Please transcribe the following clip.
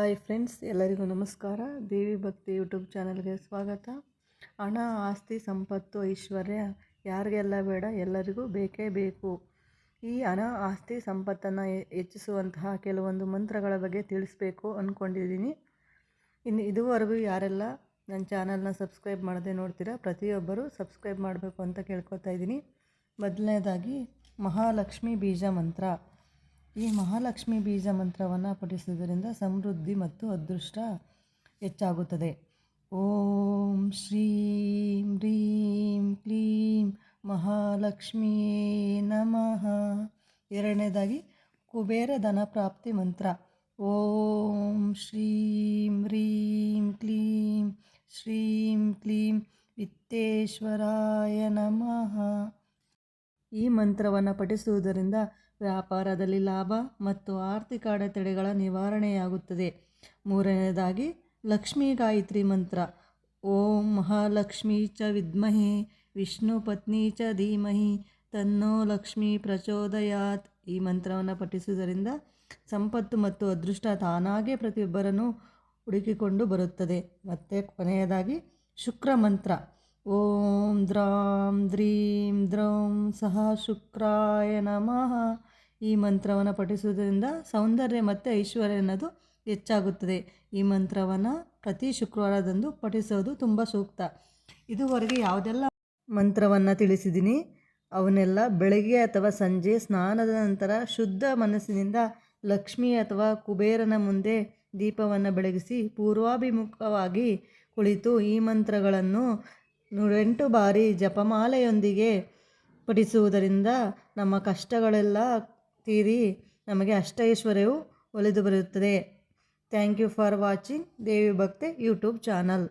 Hi friends, ಎಲ್ಲರಿಗೂ ನಮಸ್ಕಾರ. ದೇವಿ ಭಕ್ತಿ ಯೂಟ್ಯೂಬ್ ಚಾನಲ್ಗೆ ಸ್ವಾಗತ. ಹಣ, ಆಸ್ತಿ, ಸಂಪತ್ತು, ಐಶ್ವರ್ಯ ಯಾರಿಗೆಲ್ಲ ಬೇಡ, ಎಲ್ಲರಿಗೂ ಬೇಕೇ ಬೇಕು. ಈ ಹಣ, ಆಸ್ತಿ, ಸಂಪತ್ತನ್ನು ಹೆಚ್ಚಿಸುವಂತಹ ಕೆಲವೊಂದು ಮಂತ್ರಗಳ ಬಗ್ಗೆ ತಿಳಿಸ್ಬೇಕು ಅಂದ್ಕೊಂಡಿದ್ದೀನಿ. ಇದುವರೆಗೂ ಯಾರೆಲ್ಲ ನನ್ನ ಚಾನಲ್ನ ಸಬ್ಸ್ಕ್ರೈಬ್ ಮಾಡದೆ ನೋಡ್ತೀರಾ, ಪ್ರತಿಯೊಬ್ಬರು ಸಬ್ಸ್ಕ್ರೈಬ್ ಮಾಡಬೇಕು ಅಂತ ಕೇಳ್ಕೊತಾ ಇದ್ದೀನಿ. ಮೊದಲನೇದಾಗಿ ಮಹಾಲಕ್ಷ್ಮಿ ಬೀಜ ಮಂತ್ರ. ಈ ಮಹಾಲಕ್ಷ್ಮಿ ಬೀಜ ಮಂತ್ರವನ್ನು ಪಠಿಸುವುದರಿಂದ ಸಮೃದ್ಧಿ ಮತ್ತು ಅದೃಷ್ಟ ಹೆಚ್ಚಾಗುತ್ತದೆ. ಓಂ ಶ್ರೀಂ ಹ್ರೀಂ ಕ್ಲೀಂ ಮಹಾಲಕ್ಷ್ಮಿಯೇ ನಮಃ. ಎರಡನೇದಾಗಿ ಕುಬೇರ ಧನ ಪ್ರಾಪ್ತಿ ಮಂತ್ರ. ಓಂ ಶ್ರೀಂ ಹ್ರೀಂ ಕ್ಲೀಂ ವಿತ್ತೇಶ್ವರಾಯ ನಮಃ. ಈ ಮಂತ್ರವನ್ನು ಪಠಿಸುವುದರಿಂದ ವ್ಯಾಪಾರದಲ್ಲಿ ಲಾಭ ಮತ್ತು ಆರ್ಥಿಕ ಅಡೆತಡೆಗಳ ನಿವಾರಣೆಯಾಗುತ್ತದೆ. ಮೂರನೆಯದಾಗಿ ಲಕ್ಷ್ಮೀ ಗಾಯತ್ರಿ ಮಂತ್ರ. ಓಂ ಮಹಾಲಕ್ಷ್ಮೀ ಚ ವಿದ್ಮಹೇ ವಿಷ್ಣು ಪತ್ನಿ ಚ ಧೀಮಹಿ ತನ್ನೋ ಲಕ್ಷ್ಮೀ ಪ್ರಚೋದಯಾತ್. ಈ ಮಂತ್ರವನ್ನು ಪಠಿಸುವುದರಿಂದ ಸಂಪತ್ತು ಮತ್ತು ಅದೃಷ್ಟ ತಾನಾಗೇ ಪ್ರತಿಯೊಬ್ಬರನ್ನು ಹುಡುಕಿಕೊಂಡು ಬರುತ್ತದೆ. ಮತ್ತು ಕೊನೆಯದಾಗಿ ಶುಕ್ರ ಮಂತ್ರ. ಓಂ ದ್ರಾಂ ದ್ರೀಂ ದ್ರೌಂ ಸಹ ಶುಕ್ರಾಯ ನಮಃ. ಈ ಮಂತ್ರವನ್ನು ಪಠಿಸುವುದರಿಂದ ಸೌಂದರ್ಯ ಮತ್ತು ಐಶ್ವರ್ಯ ಅನ್ನೋದು ಹೆಚ್ಚಾಗುತ್ತದೆ. ಈ ಮಂತ್ರವನ್ನು ಪ್ರತಿ ಶುಕ್ರವಾರದಂದು ಪಠಿಸೋದು ತುಂಬ ಸೂಕ್ತ. ಇದುವರೆಗೆ ಯಾವುದೆಲ್ಲ ಮಂತ್ರವನ್ನು ತಿಳಿಸಿದ್ದೀನಿ ಅವನ್ನೆಲ್ಲ ಬೆಳಗ್ಗೆ ಅಥವಾ ಸಂಜೆ ಸ್ನಾನದ ನಂತರ ಶುದ್ಧ ಮನಸ್ಸಿನಿಂದ ಲಕ್ಷ್ಮಿ ಅಥವಾ ಕುಬೇರನ ಮುಂದೆ ದೀಪವನ್ನು ಬೆಳಗಿಸಿ ಪೂರ್ವಾಭಿಮುಖವಾಗಿ ಕುಳಿತು ಈ ಮಂತ್ರಗಳನ್ನು 8 ಬಾರಿ ಜಪಮಾಲೆಯೊಂದಿಗೆ ಪಠಿಸುವುದರಿಂದ ನಮ್ಮ ಕಷ್ಟಗಳೆಲ್ಲ ತೀರಿ ನಮಗೆ ಅಷ್ಟೈಶ್ವರ್ಯವು ಒಲಿದು ಬರುತ್ತದೆ. ಥ್ಯಾಂಕ್ ಯು ಫಾರ್ ವಾಚಿಂಗ್ ದೇವಿ ಭಕ್ತಿ ಯೂಟ್ಯೂಬ್ ಚಾನಲ್.